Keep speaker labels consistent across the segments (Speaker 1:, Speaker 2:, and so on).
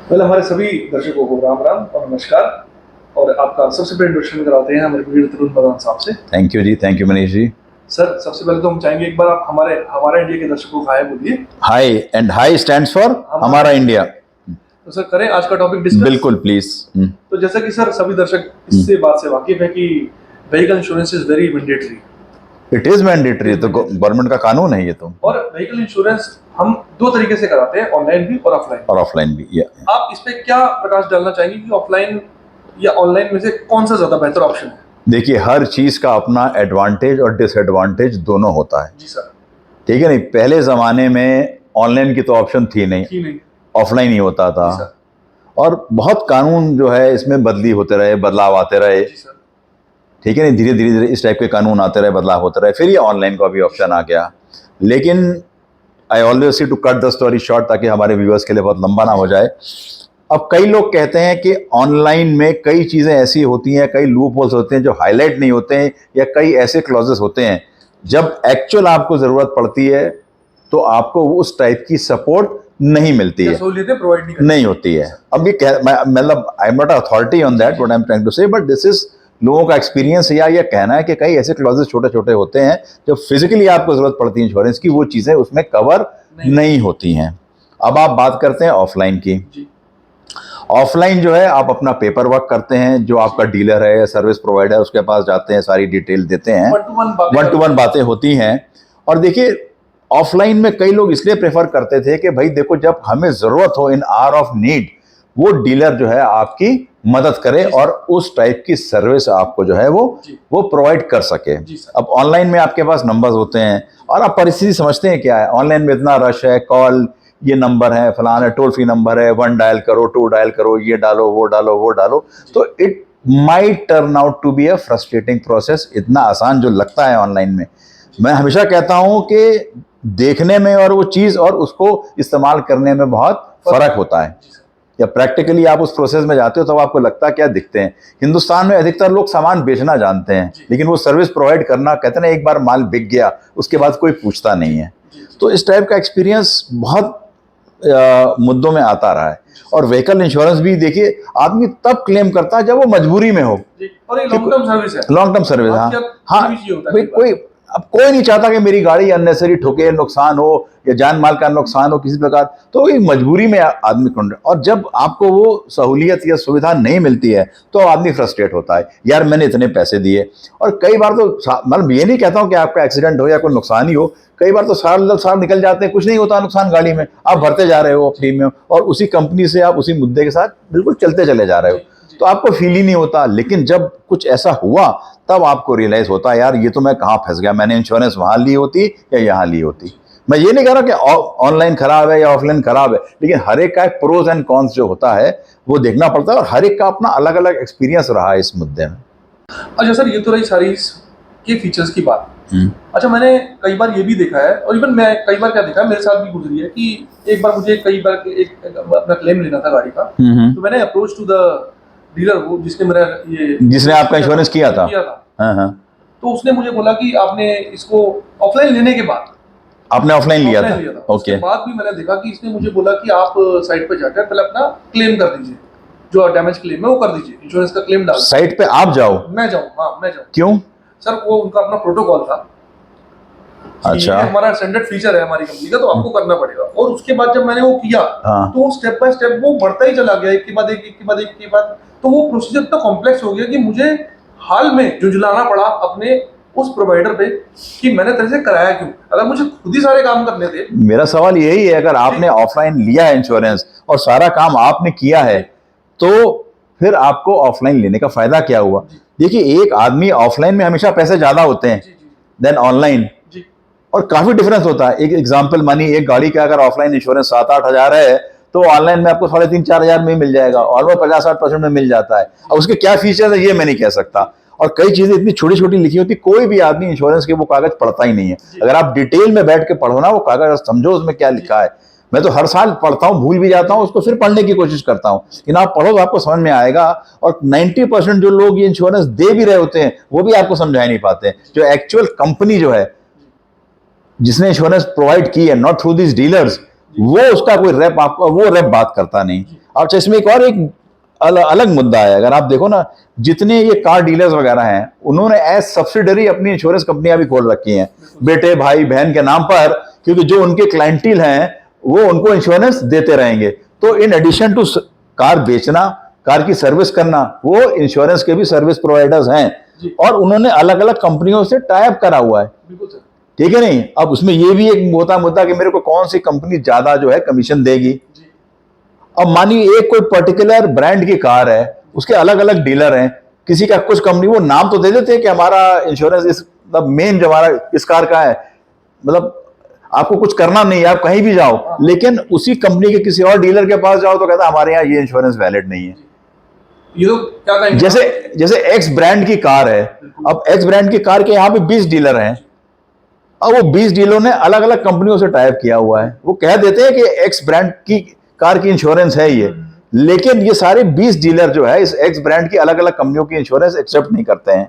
Speaker 1: Well हमारे सभी दर्शकों को राम राम और नमस्कार। और आपका सबसे पहले इंट्रोडक्शन कराते हैं हमारे वीर तरुण बलवान साहब से।
Speaker 2: Thank you ji, thank you Manish ji.
Speaker 1: Sir सबसे पहले तो हम चाहेंगे एक बार आप हमारे हमारा इंडिया के दर्शकों को हाय बोलिए।
Speaker 2: High, and high stands for हमारा इंडिया।
Speaker 1: तो सर करें आज का टॉपिक डिस्कस।
Speaker 2: बिल्कुल प्लीज।
Speaker 1: तो जैसा कि सर सभी दर्शक इससे बात से वाकिफ है कि vehicle insurance is very mandatory.
Speaker 2: It is mandatory, तो गवर्नमेंट का कानून है ये तो।
Speaker 1: और व्हीकल इंश्योरेंस हम दो तरीके से कराते हैं, ऑनलाइन भी और ऑफलाइन।
Speaker 2: और ऑफलाइन भी।
Speaker 1: आप इस पे क्या प्रकाश डालना चाहेंगे कि ऑफलाइन या ऑनलाइन में से कौन सा ज्यादा बेहतर ऑप्शन है?
Speaker 2: देखिए, हर चीज का अपना एडवांटेज और डिसएडवांटेज दोनों होता है।
Speaker 1: जी सर।
Speaker 2: ठीक है नहीं, पहले जमाने में ऑनलाइन की तो ऑप्शन थी नहीं, ऑफलाइन ही होता था। और बहुत कानून जो है इसमें बदलाव आते रहे। ठीक है नहीं, धीरे धीरे इस टाइप के कानून आते रहे, बदलाव होते रहे, फिर ये ऑनलाइन का भी ऑप्शन आ गया। लेकिन I always see to cut the story short, ताकि हमारे व्यूअर्स के लिए बहुत लंबा ना हो जाए। अब कई लोग कहते हैं कि ऑनलाइन में कई चीज़ें ऐसी होती हैं, कई लूप होल्स होते हैं जो हाईलाइट नहीं होते हैं, या कई ऐसे क्लॉजेस होते हैं जब एक्चुअल आपको ज़रूरत पड़ती है तो आपको उस टाइप की सपोर्ट नहीं मिलती है,
Speaker 1: प्रोवाइड
Speaker 2: नहीं होती है। अब ये मतलब I am not authority on that, what I am trying to say, but this is लोगों का एक्सपीरियंस या ये कहना है कि कई ऐसे क्लॉजेस छोटे छोटे होते हैं जो फिजिकली आपको ज़रूरत पड़ती है इंश्योरेंस की, वो चीज़ें उसमें कवर नहीं होती हैं। अब आप बात करते हैं ऑफलाइन की। ऑफलाइन जो है आप अपना पेपर वर्क करते हैं, जो आपका डीलर है या सर्विस प्रोवाइडर उसके पास जाते हैं, सारी डिटेल देते हैं, वन टू वन बातें होती हैं। और देखिए, ऑफलाइन में कई लोग इसलिए प्रेफर करते थे कि भाई देखो, जब हमें ज़रूरत हो, इन आवर ऑफ नीड, वो डीलर जो है आपकी मदद करे और उस टाइप की सर्विस आपको जो है वो प्रोवाइड कर सके। अब ऑनलाइन में आपके पास नंबर्स होते हैं और आप परिस्थिति समझते हैं क्या है, ऑनलाइन में इतना रश है, कॉल, ये नंबर है, फलाना है, टोल फ्री नंबर है, 1 डायल करो, 2 डायल करो, ये डालो, वो डालो, वो डालो, तो it might turn out to be a frustrating process. इतना आसान जो लगता है ऑनलाइन में, मैं हमेशा कहता हूं कि देखने में और वो चीज़ और उसको इस्तेमाल करने में बहुत फर्क होता है। या प्रैक्टिकली आप उस प्रोसेस में जाते हो तो आपको लगता क्या दिखते हैं। हिंदुस्तान में अधिकतर लोग सामान बेचना जानते हैं, लेकिन वो सर्विस प्रोवाइड करना, कहते हैं ना, एक बार माल बिक गया उसके बाद कोई पूछता नहीं है। तो इस टाइप का एक्सपीरियंस बहुत मुद्दों में आता रहा है। और व्हीकल इंश्योरेंस भी देखिए, आदमी तब क्लेम करता है जब वो मजबूरी में हो,
Speaker 1: और लॉन्ग टर्म सर्विस है।
Speaker 2: लॉन्ग टर्म सर्विस, हाँ, कोई अब कोई नहीं चाहता कि मेरी गाड़ी अननेसेसरी ठुके, नुकसान हो या जान माल का नुकसान हो किसी प्रकार, तो ये मजबूरी में आदमी को। और जब आपको वो सहूलियत या सुविधा नहीं मिलती है तो आदमी फ्रस्ट्रेट होता है, यार मैंने इतने पैसे दिए। और कई बार तो मतलब ये नहीं कहता हूँ कि आपका एक्सीडेंट हो या कोई नुकसान ही हो, कई बार तो साल निकल जाते हैं, कुछ नहीं होता नुकसान गाड़ी में, आप भरते जा रहे हो प्रीमियम और उसी कंपनी से आप उसी मुद्दे के साथ बिल्कुल चलते चले जा रहे हो, तो आपको फील ही नहीं होता। लेकिन जब कुछ ऐसा हुआ तब आपको रियलाइज होता है, यार ये तो मैं कहाँ फंस गया, मैंने इंश्योरेंस वहाँ ली होती या यहाँ ली होती। मैं ये नहीं कह रहा कि ऑनलाइन खराब है या ऑफलाइन खराब है, लेकिन हर एक का एक प्रोज एंड कॉन्स जो होता है वो देखना पड़ता है, और हर एक का अपना अलग अलग एक्सपीरियंस रहा है इस मुद्दे में।
Speaker 1: अच्छा सर, ये तो रही सारी के फीचर्स की बात। अच्छा, मैंने कई बार ये भी देखा है, और इवन मैं कई बार क्या देखा है, मेरे साथ भी गुजरी है कि एक बार मुझे कई बार एक अपना क्लेम लेना था गाड़ी का, तो मैंने अप्रोच टू द डीलर, वो जिसने आपका इंश्योरेंस किया था।
Speaker 2: हाँ।
Speaker 1: तो उसने मुझे बोला कि आपने इसको ऑफलाइन लेने के बाद,
Speaker 2: आपने ऑफलाइन लिया था।
Speaker 1: ओके। बाद भी मैंने देखा कि इसने मुझे बोला कि आप साइट पे जाकर पहले अपना क्लेम कर दीजिए, जो डैमेज क्लेम है वो कर दीजिए, इंश्योरेंस का क्लेम डाल।
Speaker 2: साइट पे आप जाओ?
Speaker 1: मैं जाऊँ? हाँ मैं जाऊँ।
Speaker 2: क्यों
Speaker 1: सर? वो उनका अपना प्रोटोकॉल था।
Speaker 2: अच्छा,
Speaker 1: हमारा स्टैंडर्ड फीचर है हमारी कंपनी का, तो आपको करना पड़ेगा। और उसके बाद जब मैंने वो किया, तो स्टेप बाय स्टेप वो बढ़ता ही चला गया, एक के बाद एक, एक के बाद एक के बाद। तो वो प्रोसीजर इतना कॉम्प्लेक्स हो गया कि मुझे हाल में झुंझलाना पड़ा अपने उस प्रोवाइडर पे कि मैंने तेरे से कराया क्यों, अगर मुझे खुद ही सारे काम करने थे।
Speaker 2: मेरा सवाल यही है, अगर आपने ऑफलाइन लिया है इंश्योरेंस और सारा काम आपने किया है, तो फिर आपको ऑफलाइन लेने का फायदा क्या हुआ? देखिए, एक आदमी ऑफलाइन में हमेशा पैसे ज्यादा होते हैं देन ऑनलाइन, और काफी डिफरेंस होता है। एक एग्जांपल मानी, एक गाड़ी का अगर ऑफलाइन इंश्योरेंस 7-8 हजार है, तो ऑनलाइन में आपको 3,500-4 हजार में मिल जाएगा, ऑलमोस्ट 50-60% में मिल जाता है। अब उसके क्या फीचर्स है ये मैं नहीं कह सकता, और कई चीजें इतनी छोटी छोटी लिखी होती, कोई भी आदमी इंश्योरेंस के वो कागज पढ़ता ही नहीं है। अगर आप डिटेल में बैठ के पढ़ो ना वो कागज, समझो उसमें क्या लिखा है। मैं तो हर साल पढ़ता हूँ, भूल भी जाता हूँ, उसको फिर पढ़ने की कोशिश करता हूँ, लेकिन आप पढ़ो तो आपको समझ में आएगा। और 90% जो लोग ये इंश्योरेंस दे भी रहे होते हैं वो भी आपको समझा नहीं पाते। जो एक्चुअल कंपनी जो है जिसने इंश्योरेंस प्रोवाइड की है, नॉट थ्रू दिस डीलर्स, वो उसका कोई रेप आपको, वो रेप बात करता नहीं। अच्छा, इसमें एक और एक अलग मुद्दा है। अगर आप देखो ना, जितने ये कार डीलर्स वगैरह हैं, उन्होंने एज सब्सिडरी अपनी इंश्योरेंस कंपनियां भी खोल रखी हैं, बेटे भाई बहन के नाम पर, क्योंकि जो उनके क्लाइंटिल हैं वो उनको इंश्योरेंस देते रहेंगे। तो इन एडिशन टू कार बेचना, कार की सर्विस करना, वो इंश्योरेंस के भी सर्विस प्रोवाइडर्स हैं और उन्होंने अलग अलग कंपनियों से टाई अप करा हुआ है। ठीक है नहीं? अब उसमें ये भी एक होता मुद्दा कि मेरे को कौन सी कंपनी ज्यादा जो है कमीशन देगी। अब मानिए एक कोई पर्टिकुलर ब्रांड की कार है, उसके अलग अलग डीलर हैं, किसी का कुछ कंपनी वो नाम तो दे देते हैं कि हमारा इंश्योरेंस इस मतलब मेन जो हमारा इस कार का है, मतलब आपको कुछ करना नहीं है, आप कहीं भी जाओ, लेकिन उसी कंपनी के किसी और डीलर के पास जाओ तो कहता है हमारे यहाँ ये इंश्योरेंस वैलिड नहीं है।
Speaker 1: ये तो क्या कहेंगे,
Speaker 2: जैसे एक्स ब्रांड की कार है, अब एक्स ब्रांड की कार के यहाँ पे 20 डीलर हैं, अब वो 20 डीलरों ने अलग अलग कंपनियों से टाई अप किया हुआ है। वो कह देते हैं कि एक्स ब्रांड की कार की इंश्योरेंस है ये, लेकिन ये सारे 20 डीलर जो है इस एक्स ब्रांड की अलग अलग कंपनियों की इंश्योरेंस एक्सेप्ट नहीं करते हैं।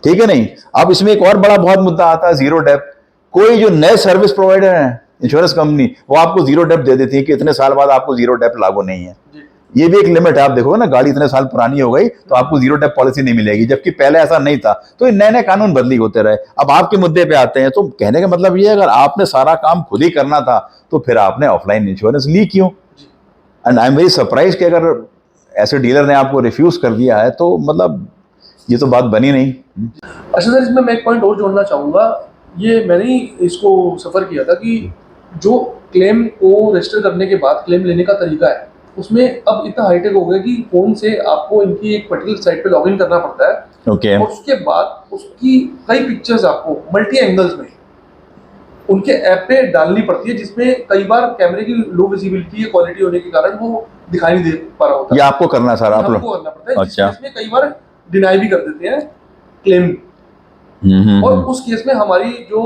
Speaker 2: ठीक है नहीं? अब इसमें एक और बड़ा बहुत मुद्दा आता है, जीरो डेप्थ। कोई जो नए सर्विस प्रोवाइडर है इंश्योरेंस कंपनी, वो आपको जीरो डेप्थ दे देती है कि इतने साल बाद आपको जीरो डेप्थ लागू नहीं है। ये भी एक लिमिट है। आप देखोगे ना, गाड़ी इतने साल पुरानी हो गई तो आपको जीरो डेप्थ पॉलिसी नहीं मिलेगी, जबकि पहले ऐसा नहीं था। तो ये नए नए कानून बदली होते रहे। अब आपके मुद्दे पे आते हैं, तो कहने का मतलब ये है, अगर आपने सारा काम खुद ही करना था तो फिर आपने ऑफलाइन इंश्योरेंस ली क्यों? And I am very surprise कि अगर ऐसे डीलर ने आपको रिफ्यूज कर दिया है तो मतलब ये तो बात बनी नहीं।
Speaker 1: अच्छा सर, इसमें मैं एक पॉइंट और जोड़ना चाहूँगा। ये मैंने ही इसको सफ़र किया था कि जो क्लेम को रजिस्टर करने के बाद क्लेम लेने का तरीका है, उसमें अब इतना हाईटेक हो गया कि फ़ोन से आपको इनकी एक पर्टिकुलर साइट पे लॉगिन करना पड़ता है।
Speaker 2: ओके।
Speaker 1: और उसके बाद उसकी कई पिक्चर्स आपको मल्टी एंगल्स में उनके ऐप पे डालनी पड़ती है, जिसमें कई बार कैमरे की लो विजिबिलिटी या क्वालिटी होने के कारण वो दिखाई नहीं दे पा रहा होता है।
Speaker 2: ये आपको करना है सर, आप
Speaker 1: आपको करना पड़ता है।
Speaker 2: अच्छा।
Speaker 1: जिसमें कई बार डिनाई भी कर देते हैं क्लेम। और उस केस में हमारी जो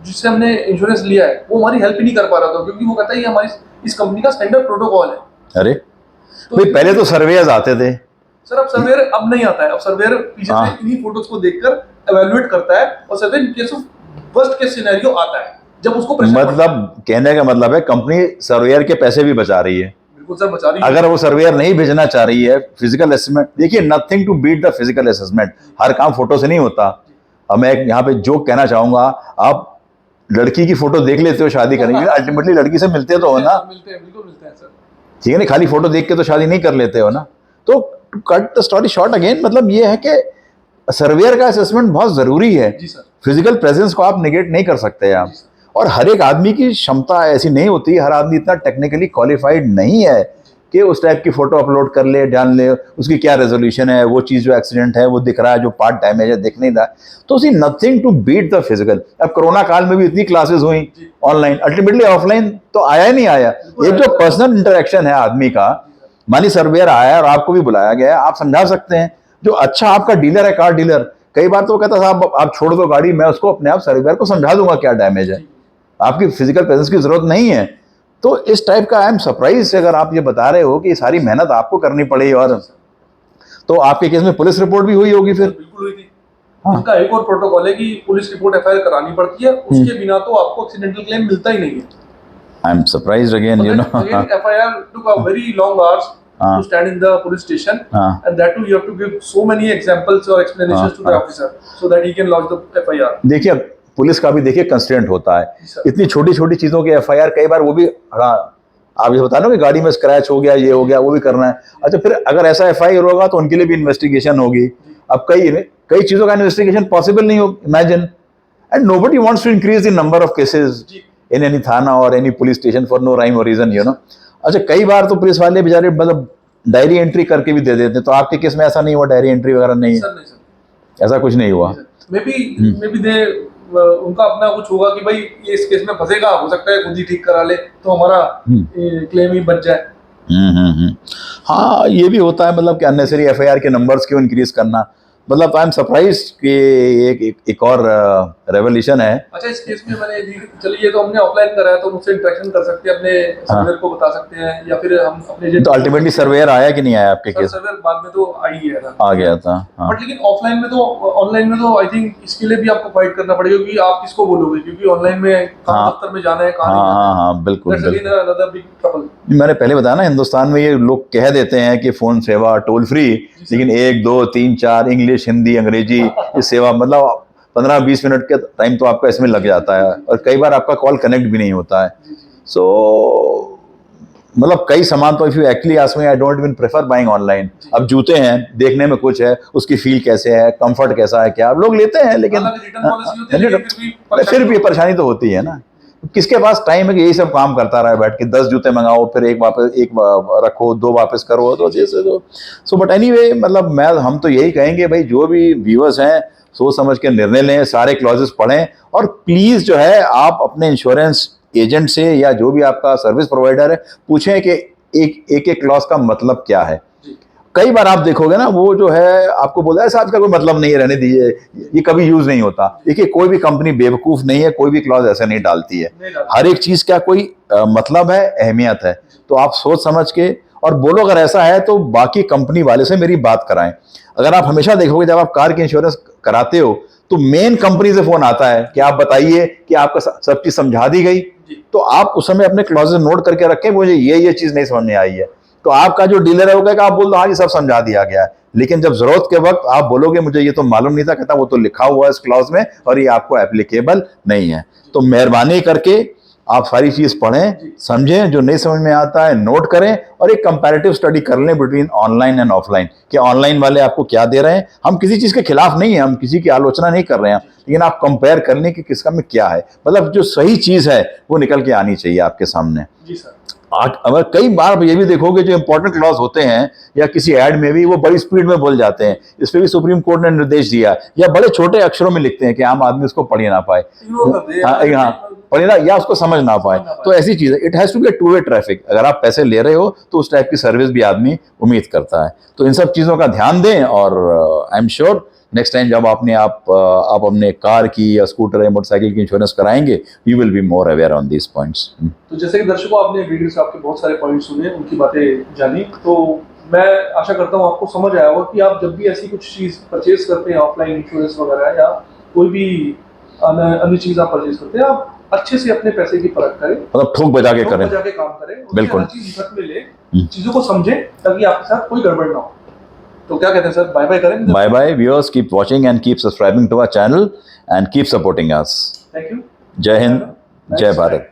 Speaker 1: जिससे हमने इंश्योरेंस लिया है वो हमारी हेल्प ही नहीं कर पा रहा था, क्योंकि वो कहता है ये हमारी इस कंपनी का स्टैंडर्ड प्रोटोकॉल है।
Speaker 2: अरे
Speaker 1: तो
Speaker 2: भाई, पहले तो सर्वेयर्स आते थे
Speaker 1: सर, अब सर्वेयर अब नहीं आता है। अब सर्वेयर पीछे से इन्हीं फोटोज को देखकर एवेल्युएट करता है और surveyor in case of worst case scenario आता है जब उसको
Speaker 2: मतलब कहने का मतलब है कंपनी सर्वेयर के पैसे भी बचा रही है।
Speaker 1: बिल्कुल सर, बचा रही है।
Speaker 2: अगर वो सर्वेयर नहीं भेजना चाह रही है, फिजिकल असेसमेंट, देखिए nothing to beat the physical assessment. हर काम फोटो से नहीं होता। अब मैं यहाँ पे जोक कहना चाहूंगा, आप लड़की की फोटो देख लेते हो शादी करने के लिए, अल्टीमेटली लड़की से मिलते तो हो ना।
Speaker 1: मिलते हैं, बिल्कुल मिलते हैं सर।
Speaker 2: ठीक है ना? खाली फोटो देख के तो शादी नहीं कर लेते हो ना। तो to cut the story short again, मतलब ये है कि सर्वेयर का असेसमेंट बहुत जरूरी है।
Speaker 1: जी सर।
Speaker 2: फिजिकल प्रेजेंस को आप निगेट नहीं कर सकते आप। और हर एक आदमी की क्षमता ऐसी नहीं होती, हर आदमी इतना टेक्निकली क्वालिफाइड नहीं है कि उस टाइप की फोटो अपलोड कर ले, डाल ले, उसकी क्या रेजोल्यूशन है, वो चीज़ जो एक्सीडेंट है वो दिख रहा है, जो पार्ट डैमेज है दिख नहीं रहा। तो see nothing to beat the physical. अब कोरोना काल में भी इतनी क्लासेस हुई ऑनलाइन, अल्टीमेटली ऑफलाइन तो आया ही नहीं आया। एक जो पर्सनल इंटरेक्शन है आदमी का, मानी सर्वेयर आया और आपको भी बुलाया गया, आप समझा सकते हैं। जो अच्छा आपका डीलर है, कार डीलर, कई बार तो वो कहता साहब आप छोड़ दो गाड़ी, मैं उसको अपने आप सर्वेयर को समझा दूंगा क्या डैमेज है, आपकी फिजिकल प्रेजेंस की जरूरत नहीं है। तो इस टाइप का आई एम सरप्राइज अगर आप ये बता रहे हो कि सारी मेहनत आपको करनी पड़ी। और तो आपके केस में पुलिस रिपोर्ट भी हुई होगी फिर?
Speaker 1: बिल्कुल हुई थी। उनका एक और प्रोटोकॉल है कि पुलिस रिपोर्ट एफआईआर करानी पड़ती है, उसके बिना तो आपको एक्सीडेंटल क्लेम मिलता ही नहीं है।
Speaker 2: I am surprised again, you know.
Speaker 1: FIR took a very long hours to stand in the police station, and that too you have to give so many examples or explanations to the officer so that he can lodge the FIR. देखिए
Speaker 2: police का भी देखिए constraint होता है, इतनी छोटी छोटी चीजों के एफआईआर कई बार वो भी, हाँ आप ये बता रहे हो कि गाड़ी में स्क्रैच हो गया, ये हो गया, वो भी करना है। अच्छा, फिर अगर ऐसा एफआईआर होगा तो उनके लिए भी इन्वेस्टिगेशन होगी। अब कई चीजों का इन्वेस्टिगेशन पॉसिबल नहीं हो, imagine, and nobody wants to increase the number of cases in any thana और any police station for no rhyme और रीजन, यू नो। अच्छा, कई बार तो पुलिस वाले बेचारे मतलब डायरी एंट्री करके भी दे देते हैं। तो आपके केस में ऐसा नहीं हुआ, डायरी एंट्री वगैरह नहीं है? ऐसा कुछ नहीं हुआ।
Speaker 1: मे बी दे उनका अपना कुछ होगा कि भाई ये इस केस में फंसेगा, हो सकता है खुद ही ठीक करा ले तो हमारा क्लेम ही बच जाए।
Speaker 2: हाँ, ये भी होता है, मतलब कि अननेसेसरी एफआईआर के नंबर्स क्यों इंक्रीज करना। मतलब आई एम सरप्राइज कि एक और रेवोल्यूशन है।
Speaker 1: अच्छा, इस केस में मैंने चलिए ये तो हमने ऑफलाइन कराया तो मुझसे इंटरेक्शन कर सकते हैं, अपने सर्वेयर को बता सकते हैं, या फिर हम अपने
Speaker 2: तो अल्टीमेटली सर्वेयर आया कि नहीं आया आपके केस?
Speaker 1: सर्वेयर बाद में तो आ ही गया था,
Speaker 2: आ गया था, हाँ।
Speaker 1: बट लेकिन ऑफलाइन में तो, ऑनलाइन में तो आई थिंक इसके लिए भी आपको फाइट करना पड़ेगा, क्योंकि आप किसको बोलोगे, क्योंकि ऑनलाइन में कहाँ दफ्तर में जाना है, कहाँ नहीं जाना है।
Speaker 2: हाँ, बिल्कुल
Speaker 1: That's again another big trouble।
Speaker 2: मैंने पहले बताया ना, हिंदुस्तान में ये लोग कह देते हैं कि फोन सेवा टोल फ्री, लेकिन 1 2 3 4 इंग्लिश, हिंदी, अंग्रेजी ये सेवा, मतलब 15-20 मिनट का टाइम तो आपका इसमें लग जाता है, और कई बार आपका कॉल कनेक्ट भी नहीं होता है। सो मतलब कई सामान तो if you actually ask me, I don't even prefer buying online. अब जूते हैं, देखने में कुछ है, उसकी फील कैसे है, कंफर्ट कैसा है, क्या आप लोग लेते हैं, लेकिन फिर भी परेशानी तो होती है ना। किसके पास टाइम है कि यही सब काम करता रहा बैठ के, 10 जूते मंगाओ, फिर एक रखो, 2 वापस करो, तो जैसे तो सो बट एनीवे, मतलब हम तो यही कहेंगे भाई, जो भी व्यूअर्स हैं सोच समझ के निर्णय लें, सारे क्लॉजेस पढ़ें, और प्लीज जो है आप अपने इंश्योरेंस एजेंट से या जो भी आपका सर्विस प्रोवाइडर है पूछें कि एक क्लॉज का मतलब क्या है। कई बार आप देखोगे ना, वो जो है आपको बोला है साहब का कोई मतलब नहीं है, रहने दीजिए, ये कभी यूज नहीं होता। देखिए, कोई भी कंपनी बेवकूफ नहीं है, कोई भी क्लॉज ऐसे नहीं डालती है। हर एक चीज का कोई मतलब है, अहमियत है। तो आप सोच समझ के और बोलो, अगर ऐसा है तो बाकी कंपनी वाले से मेरी बात कराएं। अगर आप हमेशा देखोगे, जब आप कार की इंश्योरेंस कराते हो तो मेन कंपनी से फोन आता है कि आप बताइए कि आपका सब चीज समझा दी गई। तो आप उस समय अपने क्लॉजेस नोट करके रखें, मुझे ये चीज नहीं समझ में आई है, तो आपका जो डीलर है वो कहेगा, आप बोल दो हाँ जी सब समझा दिया गया है। लेकिन जब जरूरत के वक्त आप बोलोगे मुझे ये तो मालूम नहीं था, कहता वो तो लिखा हुआ है इस क्लॉज में और ये आपको एप्लीकेबल नहीं है। तो मेहरबानी करके आप सारी चीज पढ़ें, समझें, जो नहीं समझ में आता है नोट करें, और एक कंपैरेटिव स्टडी कर लें बिटवीन ऑनलाइन एंड ऑफलाइन, कि ऑनलाइन वाले आपको क्या दे रहे हैं। हम किसी चीज के खिलाफ नहीं है, हम किसी की आलोचना नहीं कर रहे हैं, लेकिन आप कंपेयर कर लें कि किसका में क्या है, मतलब जो सही चीज है वो निकल के आनी चाहिए आपके सामने।
Speaker 1: जी सर।
Speaker 2: अगर कई बार ये भी देखोगे, जो इंपॉर्टेंट क्लॉज होते हैं या किसी ऐड में भी वो बड़ी स्पीड में बोल जाते हैं, इस पे भी सुप्रीम कोर्ट ने निर्देश दिया, या बड़े छोटे अक्षरों में लिखते हैं कि आम आदमी उसको पढ़ ही ना पाए, पढ़े ना, या उसको समझ ना पाए। तो ऐसी चीज है, it has to be two way traffic. अगर आप पैसे ले रहे हो तो उस टाइप की सर्विस भी आदमी उम्मीद करता है। तो इन सब चीजों का ध्यान दें, और I am sure next time जब आप अपने कार की या स्कूटर या मोटरसाइकिल की इंश्योरेंस कराएंगे, you will be more aware on these points.
Speaker 1: तो जैसे कि दर्शकों, आपने वीडियो से आपके बहुत सारे पॉइंट सुने, उनकी बातें जानी, तो मैं आशा करता हूँ आपको समझ आया होगा कि आप जब भी ऐसी कुछ चीज़ परचेज करते हैं, ऑफलाइन इंश्योरेंस वगैरह या कोई भी अन्य चीज़ आप परचेज करते हैं, आप अच्छे से अपने पैसे की परख करें,
Speaker 2: मतलब ठोक बजा के करें,
Speaker 1: काम करें,
Speaker 2: बिल्कुल
Speaker 1: चीज में ले, चीज़ों को समझें, ताकि आपके साथ कोई गड़बड़ ना हो। तो क्या कहते हैं सर, बाय बाय करें?
Speaker 2: Bye bye viewers, keep watching and keep subscribing to our channel and keep supporting us.
Speaker 1: Thank you.
Speaker 2: जय हिंद, जय भारत।